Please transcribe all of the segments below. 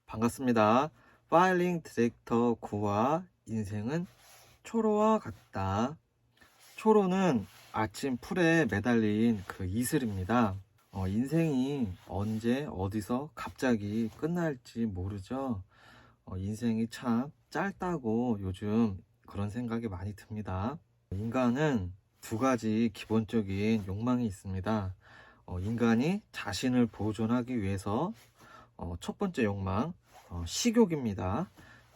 반갑습니다. 파일링 디렉터 9와 인생은 초로와 같다. 초로는 아침 풀에 매달린 그 이슬입니다. 인생이 언제 어디서 갑자기 끝날지 모르죠. 인생이 참 짧다고 요즘 그런 생각이 많이 듭니다. 인간은 두 가지 기본적인 욕망이 있습니다. 인간이 자신을 보존하기 위해서 첫 번째 욕망, 식욕입니다.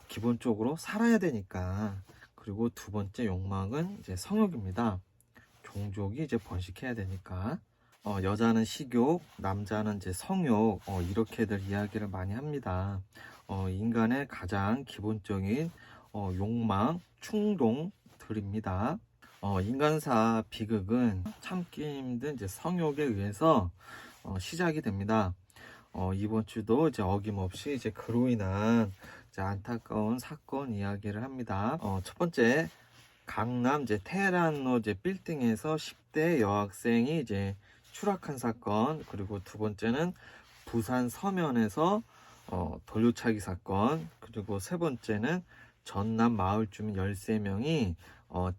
기본적으로 살아야 되니까. 그리고 두 번째 욕망은 이제 성욕입니다. 종족이 이제 번식해야 되니까. 여자는 식욕, 남자는 이제 성욕, 이렇게들 이야기를 많이 합니다. 인간의 가장 기본적인 욕망, 충동들입니다. 인간사 비극은 참기 힘든 이제 성욕에 의해서 시작이 됩니다. 이번 주도 이제 어김없이 이제 그로 인한 이제 안타까운 사건 이야기를 합니다. 첫 번째, 강남 이제 테헤란로 이제 빌딩에서 10대 여학생이 이제 추락한 사건, 그리고 두 번째는 부산 서면에서 돌려차기 사건, 그리고 세 번째는 전남 마을 주민 13명이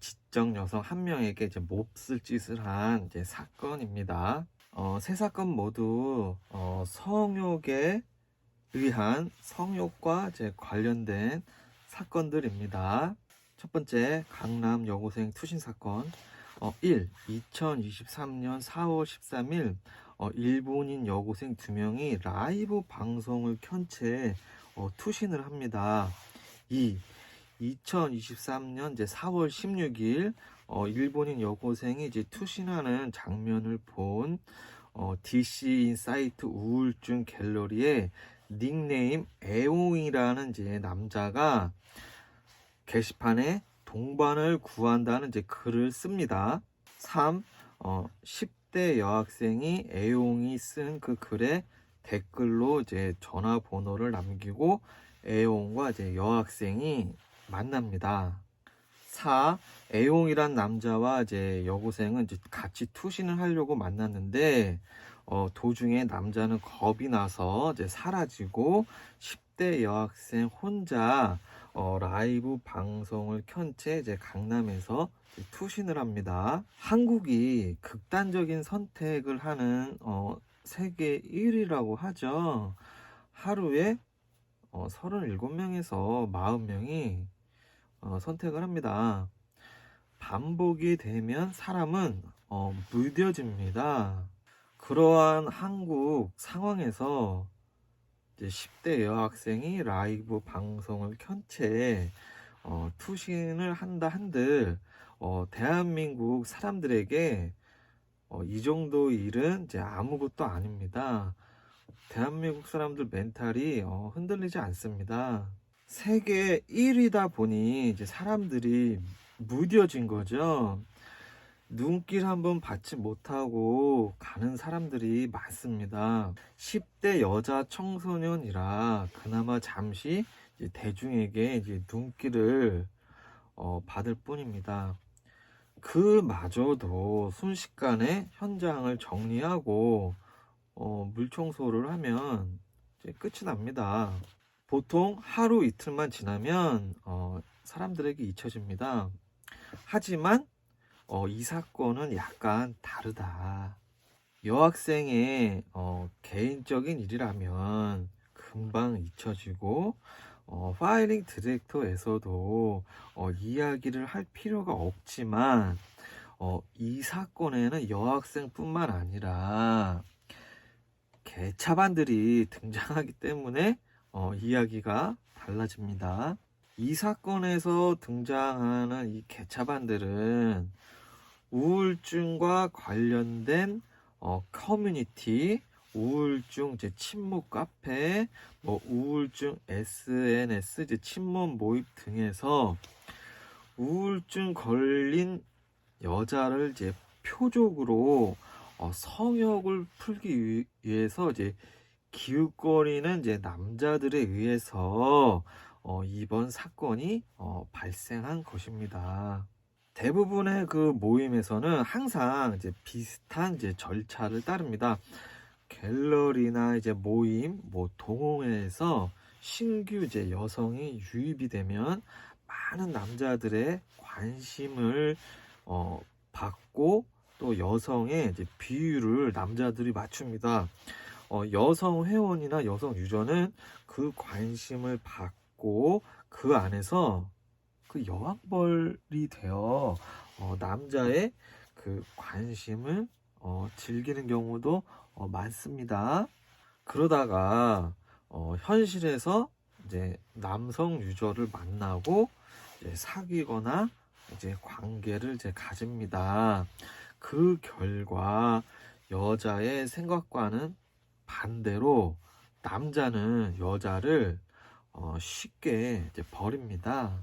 지적 여성 1명에게 이제 몹쓸 짓을 한 이제 사건입니다. 세 사건 모두 성욕에 의한 성욕과 이제 관련된 사건들입니다. 첫 번째, 강남 여고생 투신 사건. 2023년 4월 13일 일본인 여고생 2명이 라이브 방송을 켠 채 투신을 합니다. 2023년 이제 4월 16일 일본인 여고생이 이제 투신하는 장면을 본 DC 인사이트 우울증 갤러리에 닉네임 애옹이라는 이제 남자가 게시판에 동반을 구한다는 이제 글을 씁니다. 3. 10대 여학생이 애용이 쓴 그 글에 댓글로 이제 전화번호를 남기고 애용과 이제 여학생이 만납니다. 4. 애용이란 남자와 이제 여고생은 이제 같이 투신을 하려고 만났는데 도중에 남자는 겁이 나서 이제 사라지고 10대 여학생 혼자 라이브 방송을 켠 채 이제 강남에서 투신을 합니다. 한국이 극단적인 선택을 하는 세계 1위라고 하죠. 하루에 37명에서 40명이 선택을 합니다. 반복이 되면 사람은 무뎌집니다. 그러한 한국 상황에서 이제 10대 여학생이 라이브 방송을 켠 채 투신을 한다 한들 대한민국 사람들에게 이 정도 일은 이제 아무것도 아닙니다. 대한민국 사람들 멘탈이 흔들리지 않습니다. 세계 1위다 보니 이제 사람들이 무뎌진 거죠. 눈길 한번 받지 못하고 가는 사람들이 많습니다. 10대 여자 청소년이라 그나마 잠시 이제 대중에게 이제 눈길을 받을 뿐입니다. 그마저도 순식간에 현장을 정리하고 물청소를 하면 이제 끝이 납니다. 보통 하루 이틀만 지나면 사람들에게 잊혀집니다. 하지만 이 사건은 약간 다르다. 여학생의 개인적인 일이라면 금방 잊혀지고 파일링 디렉터에서도 이야기를 할 필요가 없지만 이 사건에는 여학생뿐만 아니라 개차반들이 등장하기 때문에 이야기가 달라집니다. 이 사건에서 등장하는 이 개차반들은 우울증과 관련된 커뮤니티, 우울증 이제 친목 카페, 우울증 SNS 이제 친목 모임 등에서 우울증 걸린 여자를 이제 표적으로 성욕을 풀기 위해서 이제 기웃거리는 이제 남자들에 의해서 이번 사건이 발생한 것입니다. 대부분의 그 모임에서는 항상 이제 비슷한 이제 절차를 따릅니다. 갤러리나 이제 모임, 동호회에서 신규 이제 여성이 유입이 되면 많은 남자들의 관심을 받고 또 여성의 이제 비율을 남자들이 맞춥니다. 여성 회원이나 여성 유저는 그 관심을 받고 그 안에서 그 여왕벌이 되어 남자의 그 관심을 즐기는 경우도 많습니다. 그러다가 현실에서 이제 남성 유저를 만나고 이제 사귀거나 이제 관계를 이제 가집니다. 그 결과 여자의 생각과는 반대로 남자는 여자를 쉽게 이제 버립니다.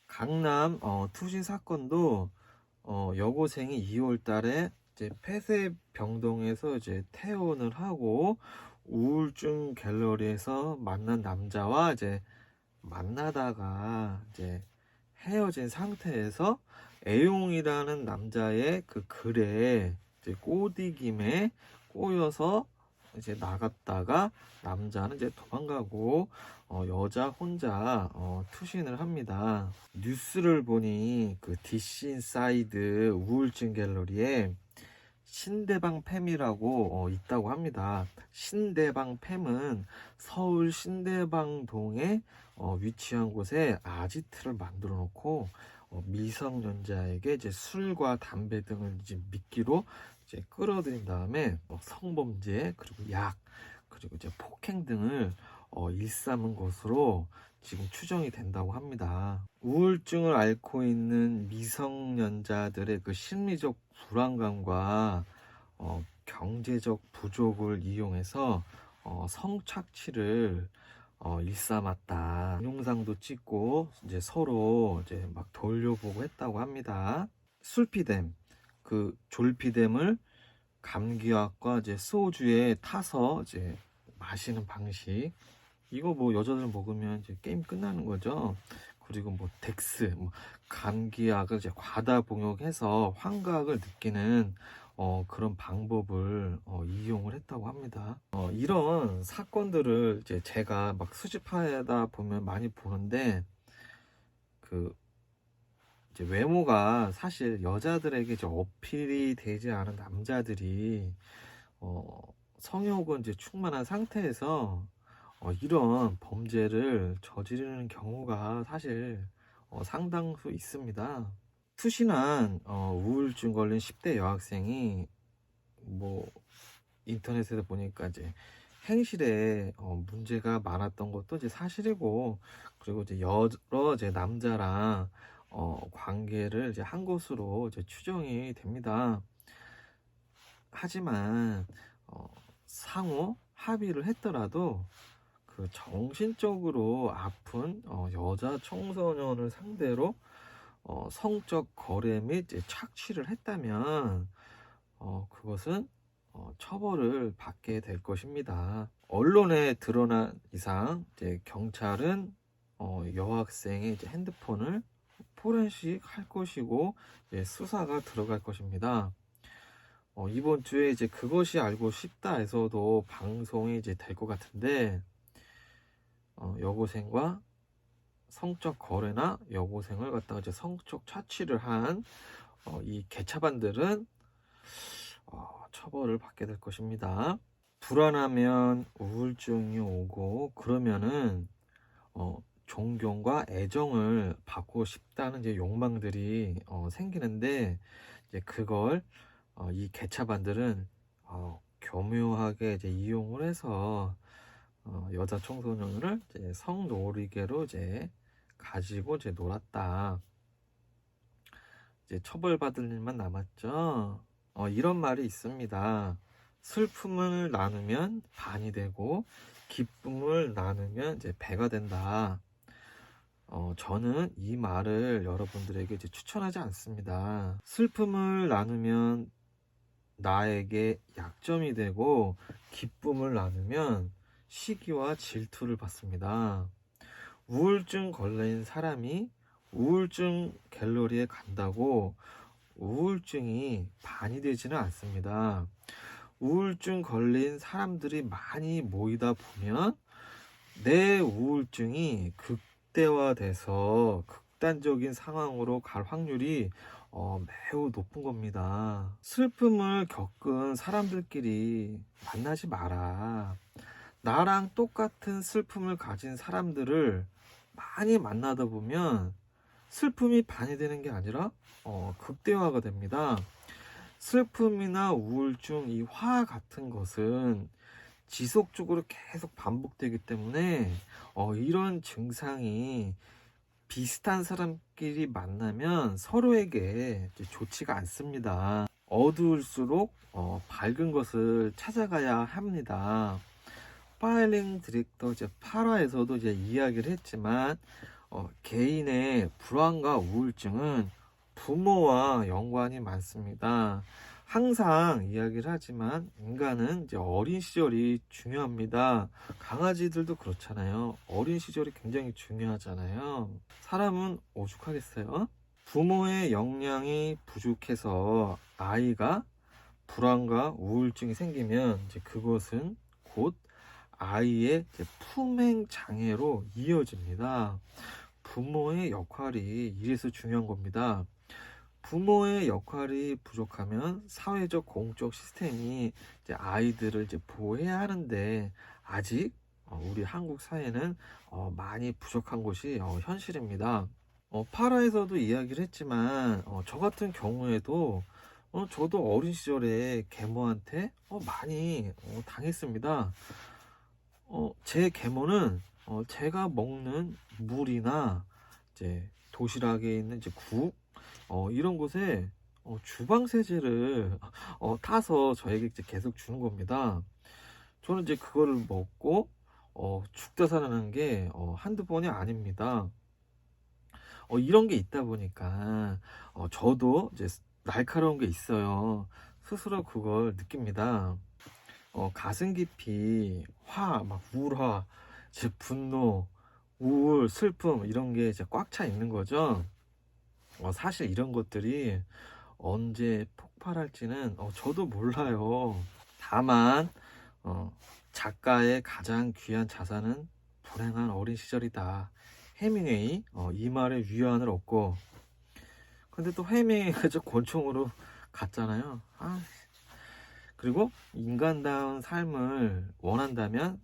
강남 투신 사건도 여고생이 2월 달에 이제 폐쇄병동에서 이제 퇴원을 하고 우울증 갤러리에서 만난 남자와 이제 만나다가 이제 헤어진 상태에서 애용이라는 남자의 그 글에 이제 꼬디김에 꼬여서 이제 나갔다가 남자는 이제 도망가고 여자 혼자 투신을 합니다. 뉴스를 보니 그 디시인사이드 우울증 갤러리에 신대방 팸이라고 있다고 합니다. 신대방 팸은 서울 신대방동에 위치한 곳에 아지트를 만들어 놓고 미성년자에게 이제 술과 담배 등을 이제 미끼로 이제 끌어들인 다음에 성범죄 그리고 약 그리고 이제 폭행 등을 일삼은 것으로 지금 추정이 된다고 합니다. 우울증을 앓고 있는 미성년자들의 그 심리적 불안감과 경제적 부족을 이용해서 성착취를 일삼았다. 동영상도 찍고 이제 서로 이제 막 돌려보고 했다고 합니다. 술피뎀, 그 졸피뎀을 감기약과 이제 소주에 타서 이제 마시는 방식. 이거 뭐 여자들 먹으면 이제 게임 끝나는 거죠. 그리고 뭐 덱스, 뭐 감기약을 이제 과다 복용해서 환각을 느끼는 그런 방법을 이용을 했다고 합니다. 이런 사건들을 이제 제가 막 수집하다 보면 많이 보는데 그 이제 외모가 사실 여자들에게 이제 어필이 되지 않은 남자들이 성욕은 이제 충만한 상태에서 이런 범죄를 저지르는 경우가 사실 상당수 있습니다. 투신한 우울증 걸린 10대 여학생이 뭐 인터넷에서 보니까 이제 행실에 문제가 많았던 것도 이제 사실이고, 그리고 이제 여러 이제 남자랑 관계를 이제 한 것으로 이제 추정이 됩니다. 하지만 상호 합의를 했더라도 그 정신적으로 아픈 여자 청소년을 상대로 성적 거래 및 이제 착취를 했다면 그것은 처벌을 받게 될 것입니다. 언론에 드러난 이상 이제 경찰은 여학생의 이제 핸드폰을 포렌식 할 것이고 이제 수사가 들어갈 것입니다. 이번 주에 이제 그것이 알고 싶다에서도 방송이 이제 될 것 같은데 여고생과 성적 거래나 여고생을 갖다가 이제 성적 착취를 한 이 개차반들은 처벌을 받게 될 것입니다. 불안하면 우울증이 오고 그러면은 존경과 애정을 받고 싶다는 이제 욕망들이 생기는데 이제 그걸 이 개차반들은 교묘하게 이제 이용을 해서 여자 청소년을 이제 성놀이개로 이제 가지고 이제 놀았다. 이제 처벌받을 일만 남았죠. 이런 말이 있습니다. 슬픔을 나누면 반이 되고 기쁨을 나누면 이제 배가 된다. 저는 이 말을 여러분들에게 이제 추천하지 않습니다. 슬픔을 나누면 나에게 약점이 되고 기쁨을 나누면 시기와 질투를 받습니다. 우울증 걸린 사람이 우울증 갤러리에 간다고 우울증이 반이 되지는 않습니다. 우울증 걸린 사람들이 많이 모이다 보면 내 우울증이 극대화돼서 극단적인 상황으로 갈 확률이 매우 높은 겁니다. 슬픔을 겪은 사람들끼리 만나지 마라. 나랑 똑같은 슬픔을 가진 사람들을 많이 만나다 보면 슬픔이 반이 되는 게 아니라 극대화가 됩니다. 슬픔이나 우울증, 이 화 같은 것은 지속적으로 계속 반복되기 때문에 이런 증상이 비슷한 사람끼리 만나면 서로에게 이제 좋지가 않습니다. 어두울수록 밝은 것을 찾아가야 합니다. 파일링 디렉터 이제 8화에서도 이제 이야기를 했지만 개인의 불안과 우울증은 부모와 연관이 많습니다. 항상 이야기를 하지만 인간은 이제 어린 시절이 중요합니다. 강아지들도 그렇잖아요. 어린 시절이 굉장히 중요하잖아요. 사람은 오죽하겠어요? 부모의 역량이 부족해서 아이가 불안과 우울증이 생기면 이제 그것은 곧 아이의 이제 품행 장애로 이어집니다. 부모의 역할이 이래서 중요한 겁니다. 부모의 역할이 부족하면 사회적 공적 시스템이 이제 아이들을 이제 보호해야 하는데 아직 우리 한국 사회는 많이 부족한 것이 현실입니다. 파라에서도 이야기를 했지만 저 같은 경우에도 저도 어린 시절에 계모한테 많이 당했습니다. 제 계모는 제가 먹는 물이나 이제 도시락에 있는 이제 국 이런 곳에 주방 세제를 타서 저에게 이제 계속 주는 겁니다. 저는 이제 그거를 먹고 죽다 살아난 게 한두 번이 아닙니다. 이런 게 있다 보니까 저도 이제 날카로운 게 있어요. 스스로 그걸 느낍니다. 가슴 깊이 막 우울화, 이제 분노, 우울, 슬픔 이런 게 이제 꽉 차 있는 거죠. 사실 이런 것들이 언제 폭발할지는 저도 몰라요. 다만 작가의 가장 귀한 자산은 불행한 어린 시절이다. 해밍웨이 이 말에 위안을 얻고, 근데 또 해밍웨이가 저 권총으로 갔잖아요. 그리고 인간다운 삶을 원한다면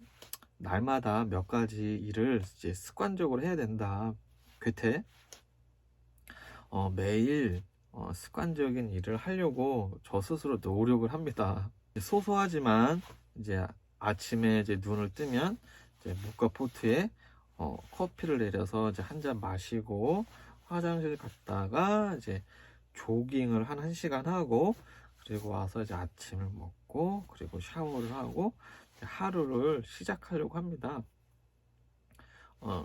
날마다 몇 가지 일을 이제 습관적으로 해야 된다. 괴테. 매일 습관적인 일을 하려고 저 스스로 노력을 합니다. 소소하지만 이제 아침에 이제 눈을 뜨면 이제 묵과 포트에 커피를 내려서 이제 한 잔 마시고 화장실 갔다가 이제 조깅을 한 1시간 하고, 그리고 와서 이제 아침을 먹고 그리고 샤워를 하고 하루를 시작하려고 합니다.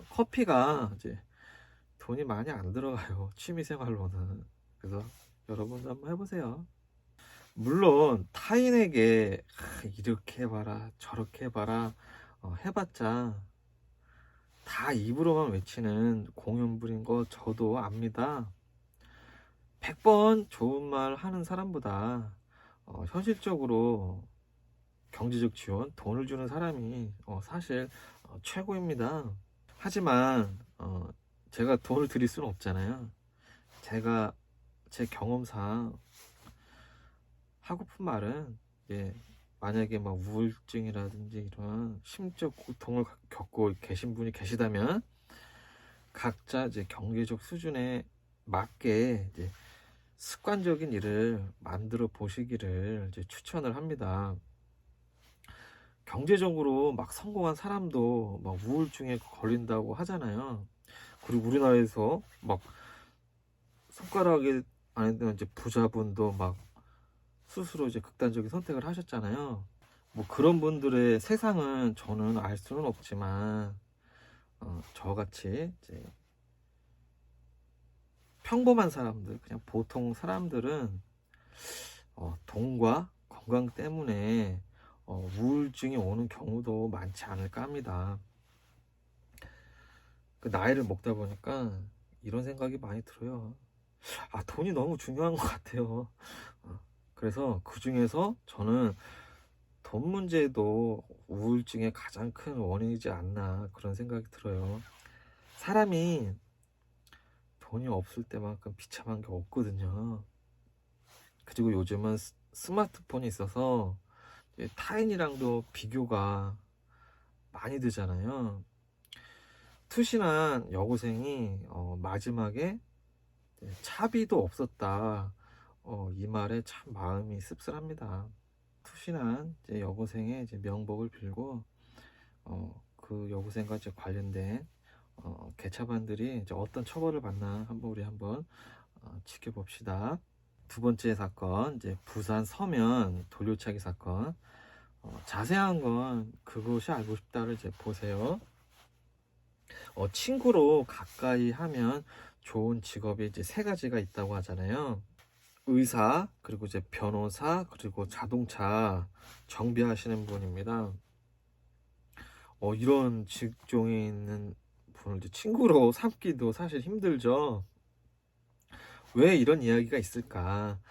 커피가 이제 돈이 많이 안 들어가요. 취미생활로는. 그래서 여러분도 한번 해보세요. 물론 타인에게 이렇게 해봐라 저렇게 해봐라 해봤자 다 입으로만 외치는 공연불인 거 저도 압니다. 100번 좋은 말 하는 사람보다 현실적으로 경제적 지원, 돈을 주는 사람이 사실 최고입니다. 하지만 제가 돈을 드릴 수는 없잖아요. 제가 제 경험상 하고픈 말은 만약에 막 우울증이라든지 이런 심적 고통을 겪고 계신 분이 계시다면 각자 이제 경제적 수준에 맞게 이제 습관적인 일을 만들어 보시기를 이제 추천을 합니다. 경제적으로 막 성공한 사람도 막 우울증에 걸린다고 하잖아요. 그리고 우리나라에서 막 손가락에 안에 드는 이제 부자분도 막 스스로 이제 극단적인 선택을 하셨잖아요. 뭐 그런 분들의 세상은 저는 알 수는 없지만 저같이 이제 평범한 사람들, 그냥 보통 사람들은 돈과 건강 때문에 우울증이 오는 경우도 많지 않을까 합니다. 그 나이를 먹다 보니까 이런 생각이 많이 들어요. 돈이 너무 중요한 것 같아요. 그래서 그 중에서 저는 돈 문제도 우울증의 가장 큰 원인이지 않나 그런 생각이 들어요. 사람이 돈이 없을 때만큼 비참한 게 없거든요. 그리고 요즘은 스마트폰이 있어서 타인이랑도 비교가 많이 되잖아요. 투신한 여고생이 마지막에 차비도 없었다. 이 말에 참 마음이 씁쓸합니다. 투신한 여고생의 명복을 빌고 그 여고생과 관련된 개차반들이 어떤 처벌을 받나 한번 지켜봅시다. 두 번째 사건, 부산 서면 돌려차기 사건. 자세한 건 그것이 알고 싶다를 보세요. 친구로 가까이 하면 좋은 직업이 세 가지가 있다고 하잖아요. 의사, 그리고 변호사, 그리고 자동차 정비하시는 분입니다. 이런 직종에 있는 분을 친구로 삼기도 사실 힘들죠. 왜 이런 이야기가 있을까?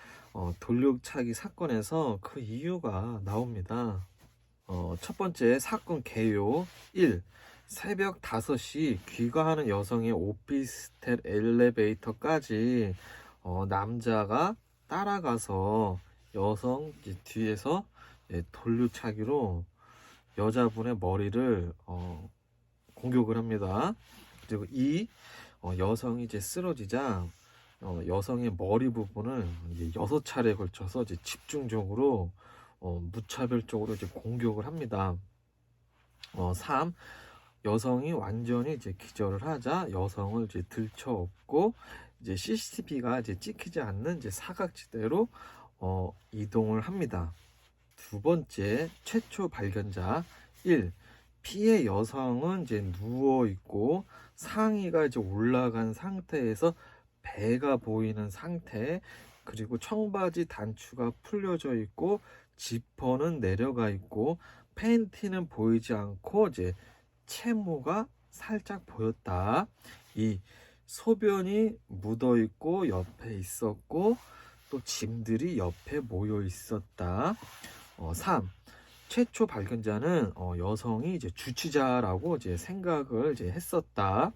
돌려차기 사건에서 그 이유가 나옵니다. 첫 번째 사건 개요. 1. 새벽 5시 귀가하는 여성의 오피스텔 엘리베이터까지 남자가 따라가서 여성 뒤에서 돌려차기로 여자분의 머리를 공격을 합니다. 그리고 2. 여성이 쓰러지자 여성의 머리 부분을 6차례에 걸쳐서 집중적으로 무차별적으로 공격을 합니다. 3. 여성이 완전히 기절을 하자 여성을 들쳐업고 CCTV가 찍히지 않는 사각지대로 이동을 합니다. 두 번째 최초 발견자. 1. 피해 여성은 누워 있고 상의가 올라간 상태에서 배가 보이는 상태, 그리고 청바지 단추가 풀려져 있고 지퍼는 내려가 있고 팬티는 보이지 않고 채모가 살짝 보였다. 2. 소변이 묻어 있고 옆에 있었고 또 짐들이 옆에 모여 있었다. 3. 최초 발견자는 여성이 주치자라고 생각을 했었다.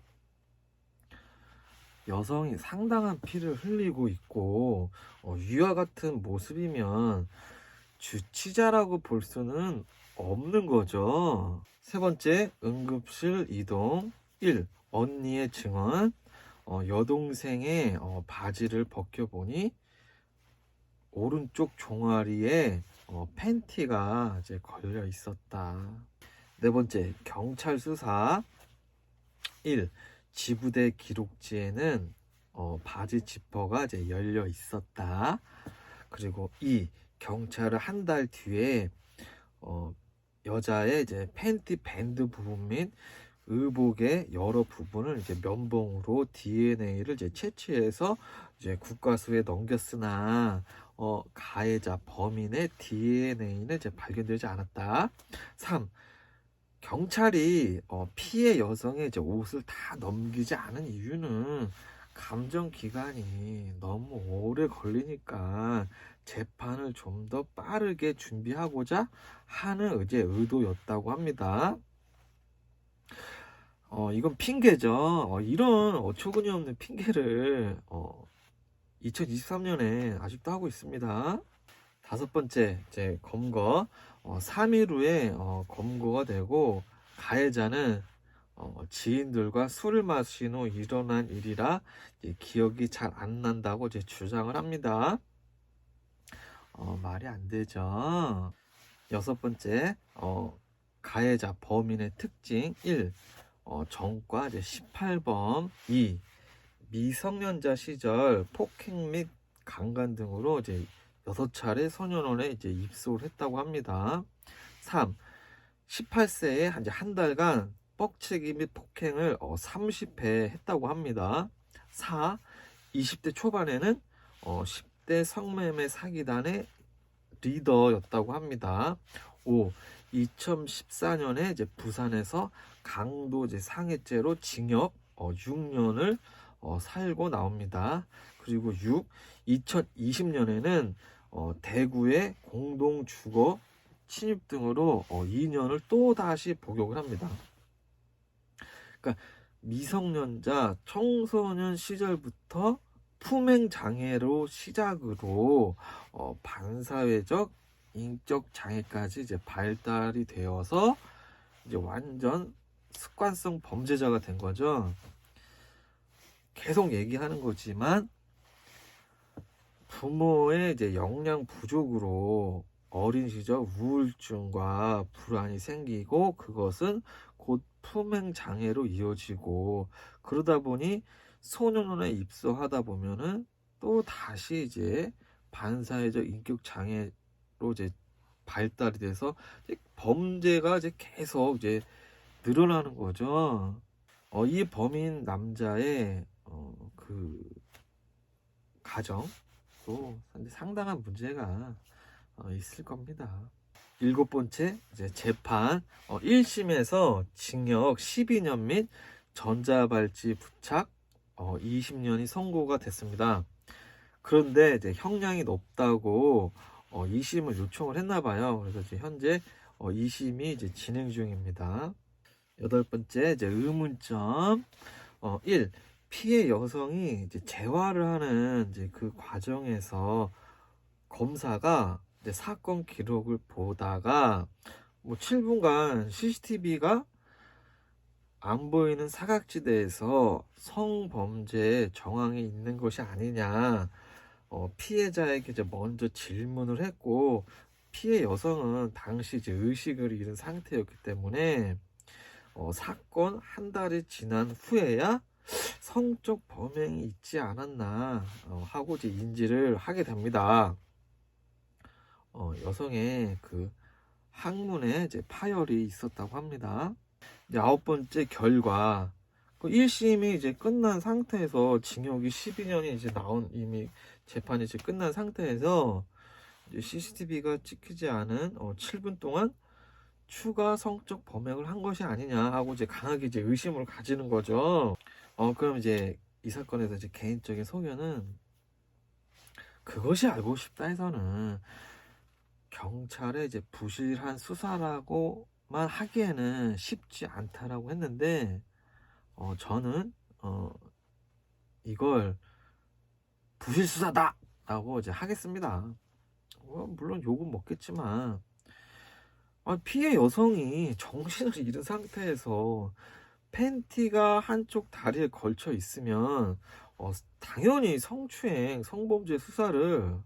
여성이 상당한 피를 흘리고 있고 위와 같은 모습이면 주치자라고 볼 수는 없는 거죠. 세 번째, 응급실 이동. 1. 언니의 증언. 여동생의 바지를 벗겨보니 오른쪽 종아리에 팬티가 걸려 있었다. 네 번째, 경찰 수사. 1. 지부대 기록지에는 바지 지퍼가 열려 있었다. 그리고 2. 경찰은 한 달 뒤에 여자의 팬티 밴드 부분 및 의복의 여러 부분을 면봉으로 DNA를 채취해서 국과수에 넘겼으나 가해자 범인의 DNA는 발견되지 않았다. 3. 경찰이 피해 여성의 옷을 다 넘기지 않은 이유는 감정 기간이 너무 오래 걸리니까 재판을 좀 더 빠르게 준비하고자 하는 의도였다고 합니다. 이건 핑계죠. 이런 어처구니 없는 핑계를 2023년에 아직도 하고 있습니다. 다섯 번째, 검거. 3일 후에 검거가 되고 가해자는 지인들과 술을 마신 후 일어난 일이라 기억이 잘 안 난다고 주장을 합니다. 말이 안 되죠. 여섯 번째, 가해자 범인의 특징. 1. 전과 18범. 2. 미성년자 시절 폭행 및 강간 등으로 6차례 소년원에 입소를 했다고 합니다. 3. 18세에 한 달간 뻑치기 및 폭행을 30회 했다고 합니다. 4. 20대 초반에는 10대 성매매 사기단의 리더였다고 합니다. 5. 2014년에 부산에서 강도 상해죄로 징역 6년을 살고 나옵니다. 그리고 6. 2020년에는 대구의 공동주거 침입 등으로 2년을 또 다시 복역을 합니다. 그러니까 미성년자 청소년 시절부터 품행 장애로 시작으로 반사회적 인격 장애까지 이제 발달이 되어서 이제 완전 습관성 범죄자가 된 거죠. 계속 얘기하는 거지만 부모의 이제 영양 부족으로 어린 시절 우울증과 불안이 생기고 그것은 곧 품행 장애로 이어지고 그러다 보니 소년원에 입소하다 보면은 또 다시 이제 반사회적 인격 장애로 이제 발달이 돼서 이제 범죄가 이제 계속 이제 늘어나는 거죠. 이 범인 남자의 그 가정도 상당한 문제가 있을 겁니다. 7번째 이제 재판 1심에서 징역 12년 및 전자발찌 부착 20년이 선고가 됐습니다. 그런데 이제 형량이 높다고 2심을 요청을 했나 봐요. 그래서 이제 현재 2심이 이제 진행 중입니다. 8번째 이제 의문점 1. 피해 여성이 이제 재활을 하는 이제 그 과정에서 검사가 이제 사건 기록을 보다가 7분간 CCTV가 안 보이는 사각지대에서 성범죄 정황이 있는 것이 아니냐 피해자에게 이제 먼저 질문을 했고 피해 여성은 당시 이제 의식을 잃은 상태였기 때문에 사건 한 달이 지난 후에야 성적 범행이 있지 않았나 하고 이제 인지를 하게 됩니다. 여성의 그 항문에 이제 파열이 있었다고 합니다. 이제 9번째 결과 1심이 이제 끝난 상태에서 징역이 12년이 이제 이미 재판이 이제 끝난 상태에서 이제 CCTV가 찍히지 않은 7분 동안 추가 성적 범행을 한 것이 아니냐 하고 이제 강하게 이제 의심을 가지는 거죠. 그럼 이제 이 사건에서 이제 개인적인 소견은 그것이 알고 싶다 해서는 경찰의 이제 부실한 수사라고만 하기에는 쉽지 않다라고 했는데 저는 이걸 부실 수사다 라고 이제 하겠습니다. 물론 욕은 먹겠지만 피해 여성이 정신을 잃은 상태에서 팬티가 한쪽 다리에 걸쳐 있으면 당연히 성추행, 성범죄 수사를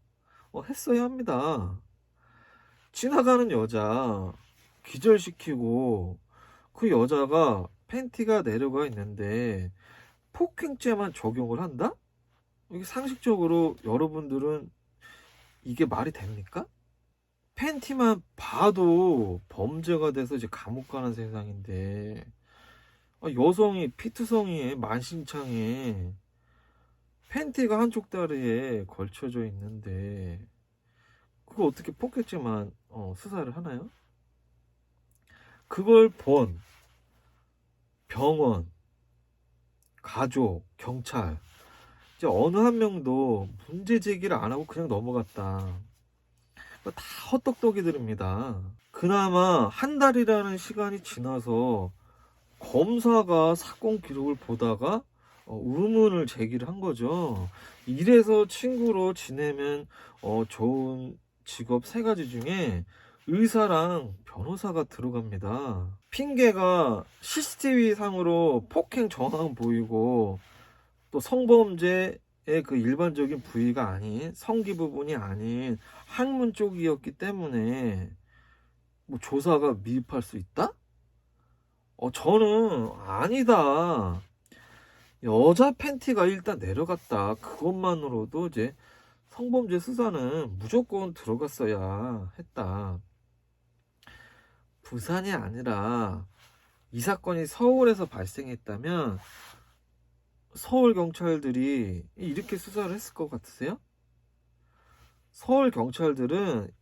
했어야 합니다. 지나가는 여자 기절시키고 그 여자가 팬티가 내려가 있는데 폭행죄만 적용을 한다? 이게 상식적으로 여러분들은 이게 말이 됩니까? 팬티만 봐도 범죄가 돼서 이제 감옥 가는 세상인데 여성이 피투성이에 만신창에 팬티가 한쪽 다리에 걸쳐져 있는데 그거 어떻게 폭행죄만 수사를 하나요? 그걸 본 병원, 가족, 경찰 이제 어느 한 명도 문제 제기를 안 하고 그냥 넘어갔다. 다 헛똑똑이들입니다. 그나마 한 달이라는 시간이 지나서 검사가 사건 기록을 보다가 의문을 제기를 한 거죠. 이래서 친구로 지내면 좋은 직업 3가지 중에 의사랑 변호사가 들어갑니다. 핑계가 CCTV 상으로 폭행 정황 보이고 또 성범죄의 그 일반적인 부위가 아닌 성기 부분이 아닌 항문 쪽이었기 때문에 조사가 미흡할 수 있다? 저는 아니다. 여자 팬티가 일단 내려갔다. 그것만으로도 이제 성범죄 수사는 무조건 들어갔어야 했다. 부산이 아니라 이 사건이 서울에서 발생했다면 서울 경찰들이 이렇게 수사를 했을 것 같으세요? 서울 경찰들은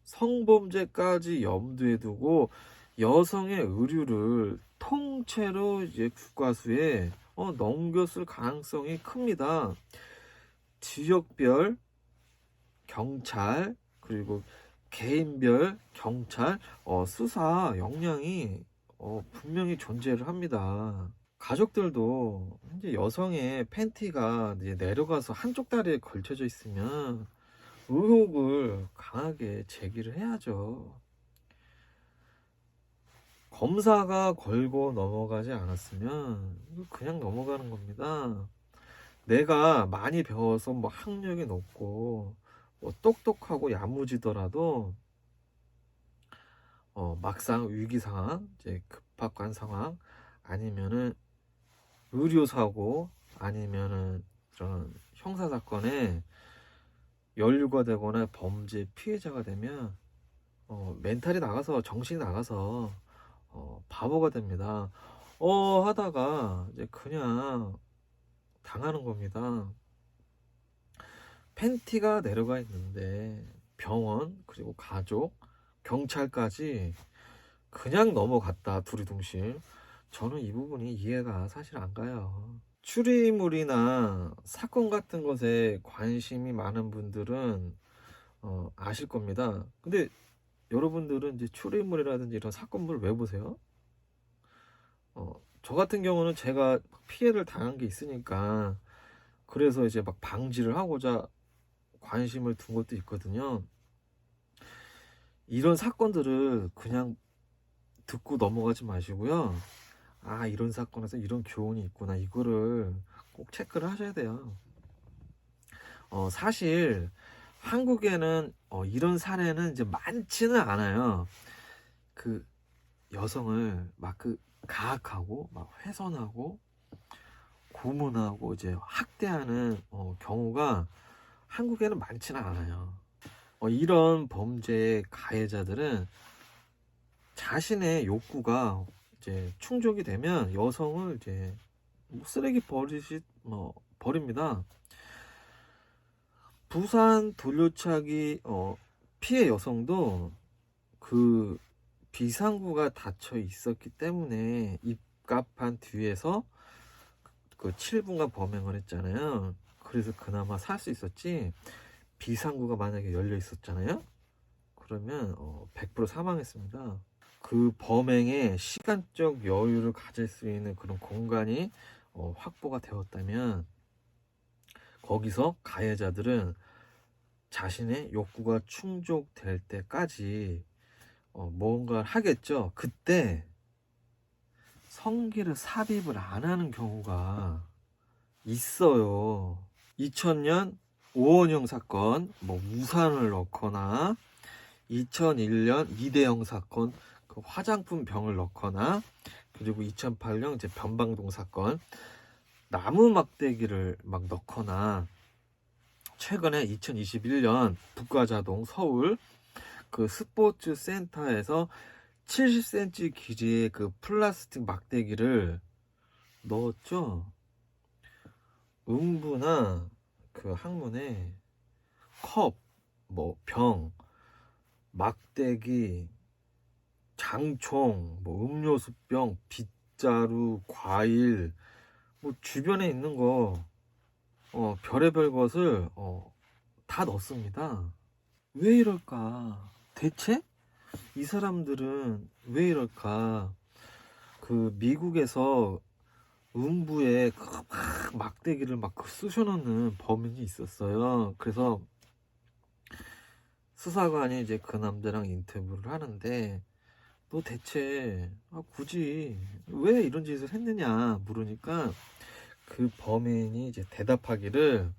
성범죄까지 염두에 두고 여성의 의류를 통째로 이제 국과수에 넘겼을 가능성이 큽니다. 지역별 경찰 그리고 개인별 경찰 수사 역량이 분명히 존재를 합니다. 가족들도 이제 여성의 팬티가 이제 내려가서 한쪽 다리에 걸쳐져 있으면 의혹을 강하게 제기를 해야죠. 검사가 걸고 넘어가지 않았으면 이거 그냥 넘어가는 겁니다. 내가 많이 배워서 뭐 학력이 높고 뭐 똑똑하고 야무지더라도 막상 위기 상황, 이제 급박한 상황, 아니면은 의료 사고, 아니면은 그런 형사 사건에 연루가 되거나 범죄 피해자가 되면 멘탈이 나가서, 정신이 나가서 바보가 됩니다. 하다가 이제 그냥 당하는 겁니다. 팬티가 내려가 있는데 병원, 그리고 가족, 경찰까지 그냥 넘어갔다, 두리둥실. 저는 이 부분이 이해가 사실 안 가요. 추리물이나 사건 같은 것에 관심이 많은 분들은 아실 겁니다. 근데 여러분들은 이제 추리물이라든지 이런 사건물을 왜 보세요? 저 같은 경우는 제가 피해를 당한 게 있으니까 그래서 이제 막 방지를 하고자 관심을 둔 것도 있거든요. 이런 사건들을 그냥 듣고 넘어가지 마시고요. 아, 이런 사건에서 이런 교훈이 있구나. 이거를 꼭 체크를 하셔야 돼요. 사실 한국에는 이런 사례는 이제 많지는 않아요. 그 여성을 막 가학하고 막 훼손하고 고문하고 이제 학대하는 경우가 한국에는 많지는 않아요. 이런 범죄 가해자들은 자신의 욕구가 이제 충족이 되면 여성을 이제 쓰레기 버리듯이 버립니다. 부산 돌려차기 피해 여성도 그 비상구가 닫혀 있었기 때문에 입갑한 뒤에서 그 7분간 범행을 했잖아요. 그래서 그나마 살 수 있었지, 비상구가 만약에 열려 있었잖아요. 그러면 100% 사망했습니다. 그 범행에 시간적 여유를 가질 수 있는 그런 공간이 확보가 되었다면 거기서 가해자들은 자신의 욕구가 충족될 때까지 뭔가를 하겠죠. 그때 성기를 삽입을 안 하는 경우가 있어요. 2000년 오원영 사건, 뭐 우산을 넣거나, 2001년 이대영 사건, 그 화장품 병을 넣거나, 그리고 2008년 이제 변방동 사건, 나무 막대기를 막 넣거나, 최근에 2021년 북가자동 서울 그 스포츠 센터에서 70cm 길이의 그 플라스틱 막대기를 넣었죠. 음부나 그 항문에 컵, 뭐 병, 막대기, 장총, 뭐 음료수병, 빗자루, 과일, 뭐 주변에 있는 거 별의별 것을 다 넣습니다. 왜 이럴까? 대체 이 사람들은 왜 이럴까? 그 미국에서 음부에 막 막대기를 막 쑤셔넣는 범인이 있었어요. 그래서 수사관이 이제 그 남자랑 인터뷰를 하는데, 너 대체 굳이 왜 이런 짓을 했느냐 물으니까 그 범인이 이제 대답하기를,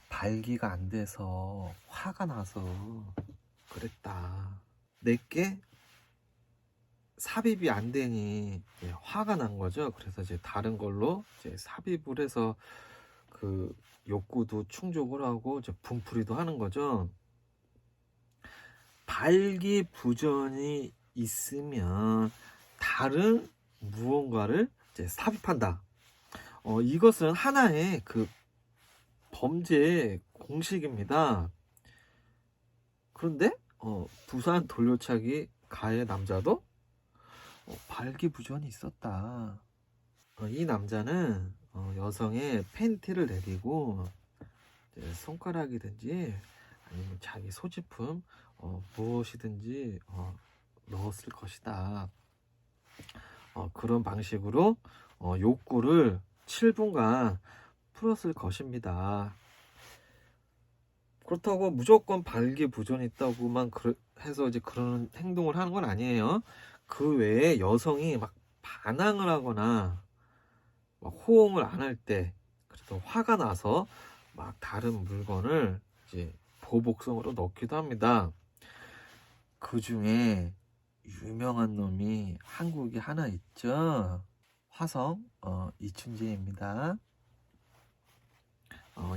발기가 안 돼서 화가 나서 그랬다. 내게 삽입이 안 되니 화가 난 거죠. 그래서 이제 다른 걸로 이제 삽입을 해서 그 욕구도 충족을 하고 이제 분풀이도 하는 거죠. 발기부전이 있으면 다른 무언가를 이제 삽입한다. 이것은 하나의 그 범죄 공식입니다. 그런데 부산 돌려차기 가해 남자도 발기부전이 있었다. 이 남자는 여성의 팬티를 내리고 손가락이든지 아니면 자기 소지품 무엇이든지 넣었을 것이다. 그런 방식으로 욕구를 7분간 풀었을 것입니다. 그렇다고 무조건 발기부전이 있다고만 해서 이제 그런 행동을 하는 건 아니에요. 그 외에 여성이 막 반항을 하거나 막 호응을 안 할 때, 그래서 화가 나서 막 다른 물건을 이제 보복성으로 넣기도 합니다. 그 중에 유명한 놈이 한국에 하나 있죠. 화성 이춘재입니다.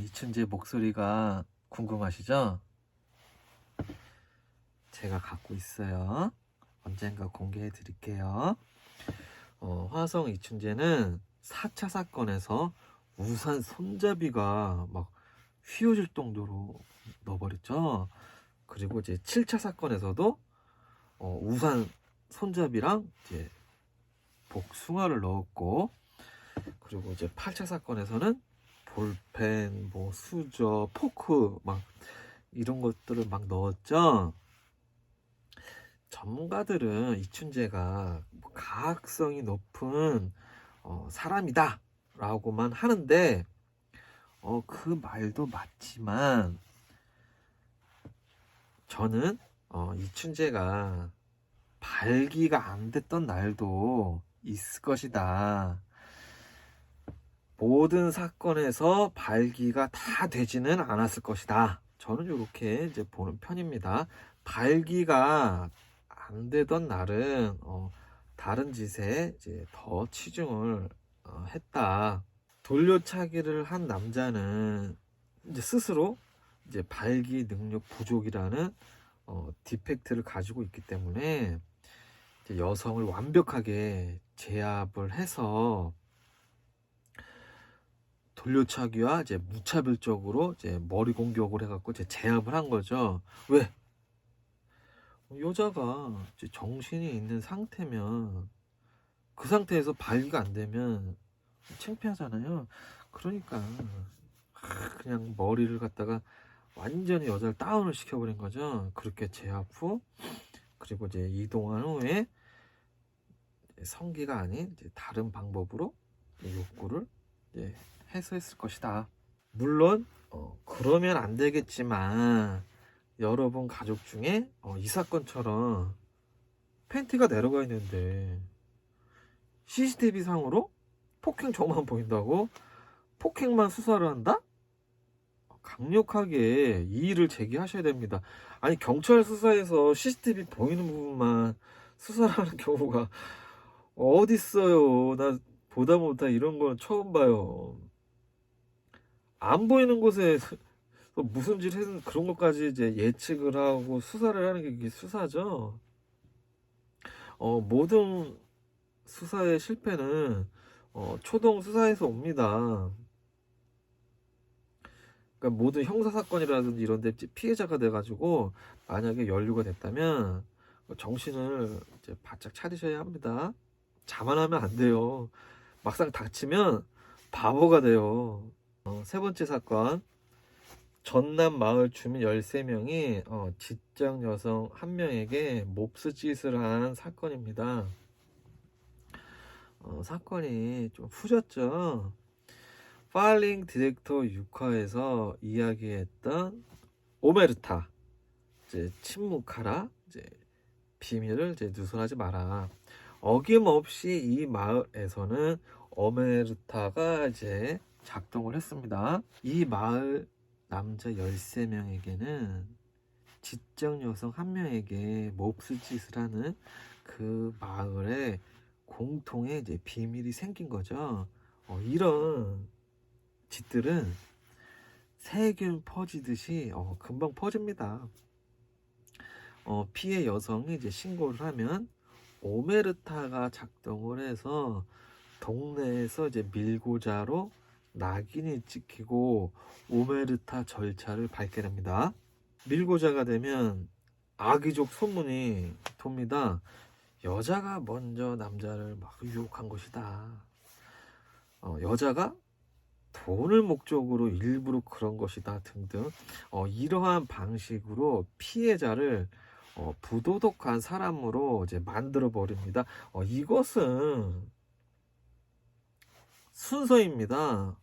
이춘재 목소리가 궁금하시죠? 제가 갖고 있어요. 언젠가 공개해 드릴게요. 화성 이춘재는 4차 사건에서 우산 손잡이가 막 휘어질 정도로 넣어버렸죠. 그리고 이제 7차 사건에서도 우산 손잡이랑 이제 복숭아를 넣었고, 그리고 이제 8차 사건에서는 볼펜, 뭐 수저, 포크 막 이런 것들을 막 넣었죠. 전문가들은 이춘재가 가학성이 높은 사람이다 라고만 하는데 그 말도 맞지만 저는 이춘재가 발기가 안 됐던 날도 있을 것이다. 모든 사건에서 발기가 다 되지는 않았을 것이다. 저는 이렇게 이제 보는 편입니다. 발기가 안 되던 날은 다른 짓에 이제 더 치중을 했다. 돌려차기를 한 남자는 이제 스스로 이제 발기 능력 부족이라는 디펙트를 가지고 있기 때문에 이제 여성을 완벽하게 제압을 해서 돌려차기와 이제 무차별적으로 이제 머리 공격을 해갖고 이제 제압을 한 거죠. 왜? 여자가 이제 정신이 있는 상태면 그 상태에서 발기가 안 되면 창피하잖아요. 그러니까 그냥 머리를 갖다가 완전히 여자를 다운을 시켜버린 거죠. 그렇게 제압 후 그리고 이제 이동한 후에 성기가 아닌 이제 다른 방법으로 욕구를 이제 해소했을 것이다. 물론 그러면 안 되겠지만 여러분 가족 중에 이 사건처럼 팬티가 내려가 있는데 CCTV 상으로 폭행 정황 보인다고 폭행만 수사를 한다? 강력하게 이의를 제기하셔야 됩니다. 아니 경찰 수사에서 CCTV 보이는 부분만 수사를 하는 경우가 어딨어요. 나 보다 못한 이런 건 처음 봐요. 안 보이는 곳에 무슨 짓 했는 그런 것까지 이제 예측을 하고 수사를 하는 게 이게 수사죠. 모든 수사의 실패는 초동 수사에서 옵니다. 그러니까 모든 형사 사건이라든지 이런 데 피해자가 돼가지고 만약에 연루가 됐다면 정신을 이제 바짝 차리셔야 합니다. 자만하면 안 돼요. 막상 닥치면 바보가 돼요. 세 번째 사건. 전남 마을 주민 13명이 직장 여성 1명에게 몹쓸짓을 한 사건입니다. 사건이 좀 후졌죠. 파일링 디렉터 6화에서 이야기했던 오메르타, 이제 침묵하라, 이제 비밀을 이제 누설하지 마라. 어김없이 이 마을에서는 오메르타가 이제 작동을 했습니다. 이 마을 남자 13명에게는 지적 여성 1명에게 몹쓸 짓을 하는 그 마을에 공통의 이제 비밀이 생긴 거죠. 이런 짓들은 세균 퍼지듯이 금방 퍼집니다. 피해 여성이 이제 신고를 하면 오메르타가 작동을 해서 동네에서 이제 밀고자로 낙인이 찍히고 오메르타 절차를 밟게 됩니다. 밀고자가 되면 악의적 소문이 돕니다. 여자가 먼저 남자를 막 유혹한 것이다. 여자가 돈을 목적으로 일부러 그런 것이다 등등 이러한 방식으로 피해자를 부도덕한 사람으로 이제 만들어 버립니다. 이것은 순서입니다.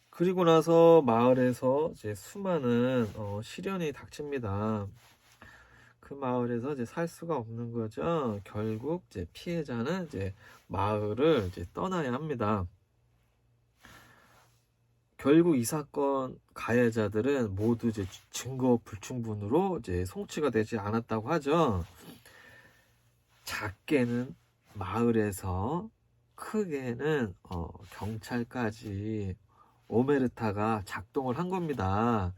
그리고 나서 마을에서 이제 수많은 시련이 닥칩니다. 그 마을에서 이제 살 수가 없는 거죠. 결국 이제 피해자는 이제 마을을 이제 떠나야 합니다. 결국 이 사건 가해자들은 모두 이제 증거 불충분으로 이제 송치가 되지 않았다고 하죠. 작게는 마을에서, 크게는 경찰까지 오메르타가 작동을 한 겁니다.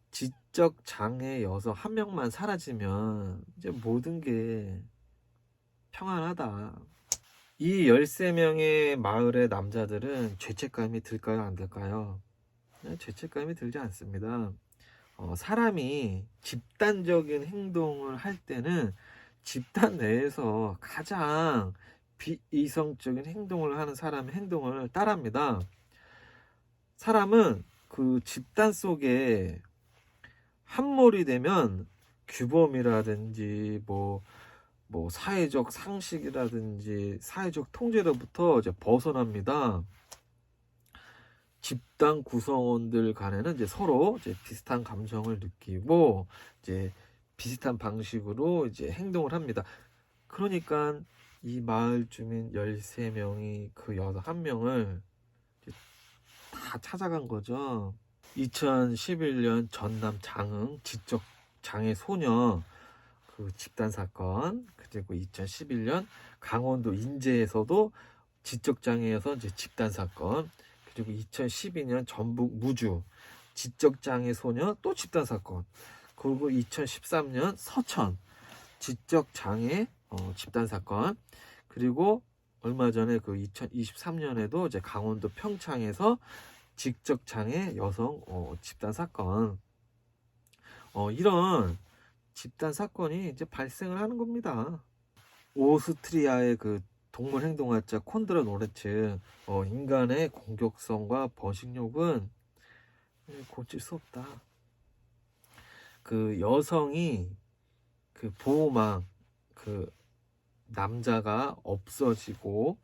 지적 장애 여성 한 명만 사라지면 이제 모든 게 평안하다. 이 13명의 마을의 남자들은 죄책감이 들까요, 안 들까요? 죄책감이 들지 않습니다. 사람이 집단적인 행동을 할 때는 집단 내에서 가장 비이성적인 행동을 하는 사람의 행동을 따라합니다. 사람은 그 집단 속에 함몰이 되면 규범이라든지 뭐 사회적 상식이라든지 사회적 통제로부터 이제 벗어납니다. 집단 구성원들 간에는 이제 서로 이제 비슷한 감정을 느끼고 이제 비슷한 방식으로 이제 행동을 합니다. 그러니까 이 마을 주민 13명이 그 1명을 다 찾아간 거죠. 2011년 전남 장흥 지적 장애 소녀 그 집단 사건, 그리고 2011년 강원도 인제에서도 지적 장애여서 이제 집단 사건, 그리고 2012년 전북 무주 지적 장애 소녀 또 집단 사건, 그리고 2013년 서천 지적 장애 집단 사건, 그리고 얼마 전에 그 2023년에도 이제 강원도 평창에서 지적 장애 여성 집단 사건, 이런 집단 사건이 이제 발생을 하는 겁니다. 오스트리아의 그 동물 행동학자 콘드라 노레츠, 인간의 공격성과 번식욕은 고칠 수 없다. 그 여성이 그 보호망, 그 남자가 없어지고,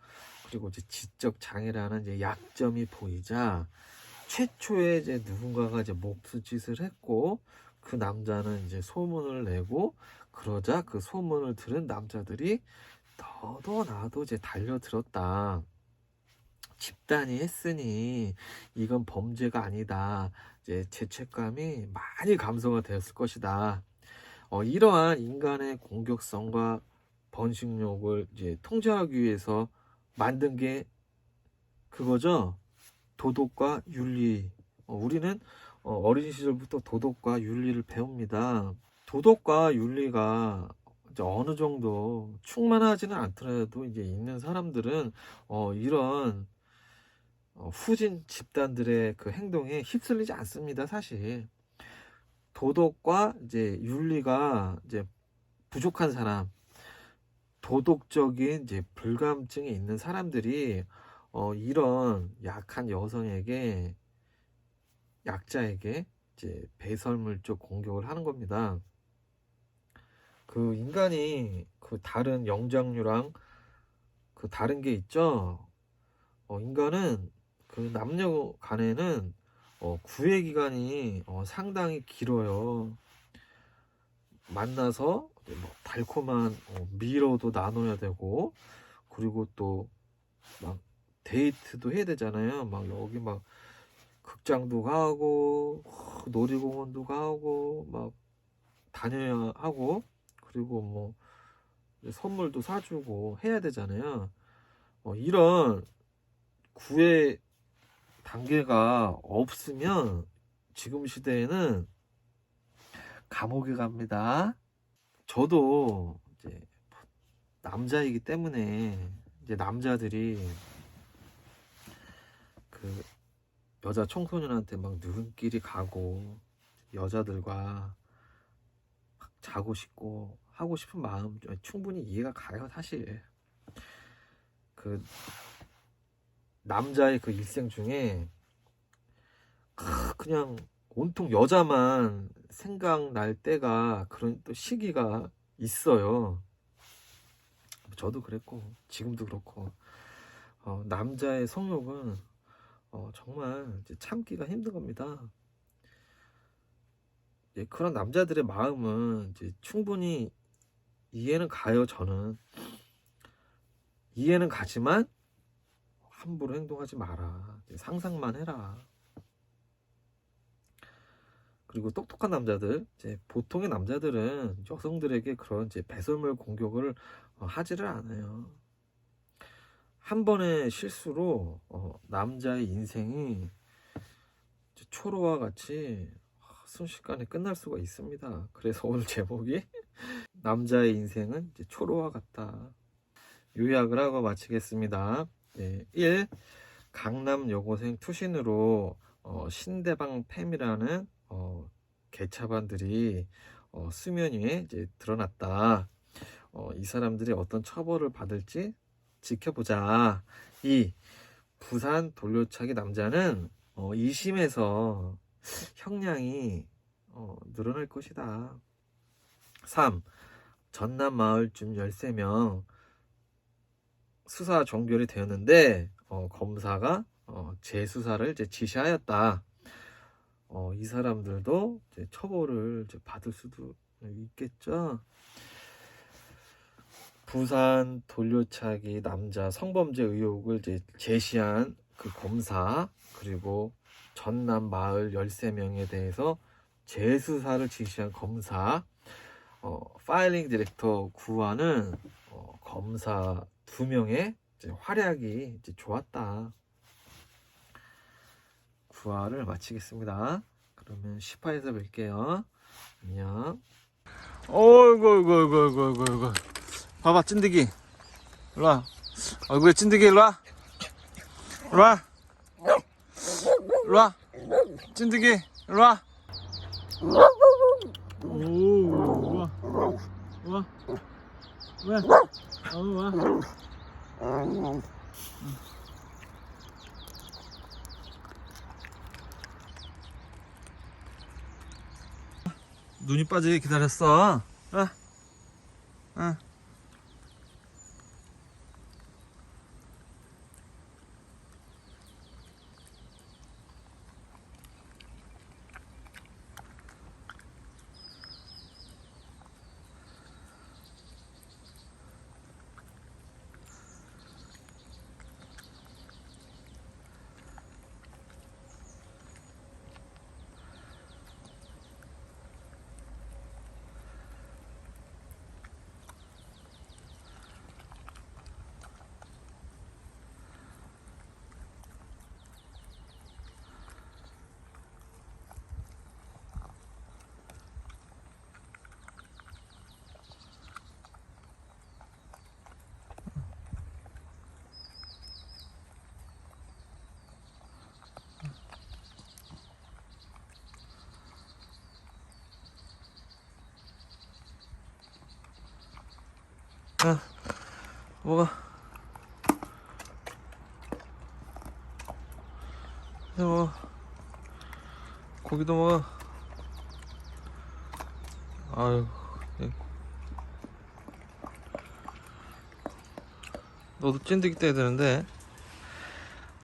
그리고 이제 지적 장애라는 이제 약점이 보이자 최초에 이제 누군가가 이제 몹쓸짓을 했고, 그 남자는 이제 소문을 내고, 그러자 그 소문을 들은 남자들이 너도 나도 이제 달려들었다. 집단이 했으니 이건 범죄가 아니다. 이제 죄책감이 많이 감소가 되었을 것이다. 이러한 인간의 공격성과 번식욕을 이제 통제하기 위해서 만든 게 그거죠. 도덕과 윤리. 우리는 어린 시절부터 도덕과 윤리를 배웁니다. 도덕과 윤리가 이제 어느 정도 충만하지는 않더라도 이제 있는 사람들은 이런 후진 집단들의 그 행동에 휩쓸리지 않습니다. 사실 도덕과 이제 윤리가 이제 부족한 사람, 도덕적인 이제 불감증이 있는 사람들이 이런 약한 여성에게, 약자에게 이제 배설물적 공격을 하는 겁니다. 그 인간이 그 다른 영장류랑 그 다른 게 있죠. 인간은 그 남녀 간에는 구애 기간이 상당히 길어요. 만나서 뭐 달콤한 미로도 나눠야 되고, 그리고 또 막 데이트도 해야 되잖아요. 막 여기 막 극장도 가고 놀이공원도 가고 막 다녀야 하고, 그리고 뭐 선물도 사주고 해야 되잖아요. 이런 구애 단계가 없으면 지금 시대에는 감옥에 갑니다. 저도 이제 남자이기 때문에 이제 남자들이 그 여자 청소년한테 막 누름끼리 가고 여자들과 막 자고 싶고 하고 싶은 마음 충분히 이해가 가요. 사실 그 남자의 그 일생 중에 그냥 온통 여자만 생각날 때가, 그런 또 시기가 있어요. 저도 그랬고 지금도 그렇고, 남자의 성욕은 정말 이제 참기가 힘든 겁니다. 그런 남자들의 마음은 이제 충분히 이해는 가요. 저는 이해는 가지만 함부로 행동하지 마라. 상상만 해라. 그리고 똑똑한 남자들, 이제 보통의 남자들은 여성들에게 그런 이제 배설물 공격을 하지를 않아요. 한 번의 실수로 남자의 인생이 초로와 같이 순식간에 끝날 수가 있습니다. 그래서 오늘 제목이 남자의 인생은 이제 초로와 같다. 요약을 하고 마치겠습니다. 1. 강남 여고생 투신으로 신대방 팸이라는 개차반들이 수면 위에 이제 드러났다. 이 사람들이 어떤 처벌을 받을지 지켜보자. 2. 부산 돌려차기 남자는 2심에서 형량이 늘어날 것이다. 3. 전남 마을쯤 13명 수사 종결이 되었는데 검사가 재수사를 이제 지시하였다. 이 사람들도 이제 처벌을 이제 받을 수도 있겠죠. 부산 돌려차기 남자 성범죄 의혹을 이제 제시한 그 검사, 그리고 전남 마을 13명에 대해서 재수사를 지시한 검사, 파일링 디렉터 구하는 검사 2명의 이제 활약이 이제 좋았다. 구화를 마치겠습니다. 그러면 10화에서 뵐게요. 안녕. 어이구. 봐봐, 찐득이. 일로와. 얼굴에 찐득이 일로와. 일로와. 일로와. 찐득이 일로와. 오, 일로와. 일로와. 왜? 와. 눈이 빠지게 기다렸어. 뭐가? 뭐 고기도 먹어. 아유, 너도 찐득이 떼야 되는데.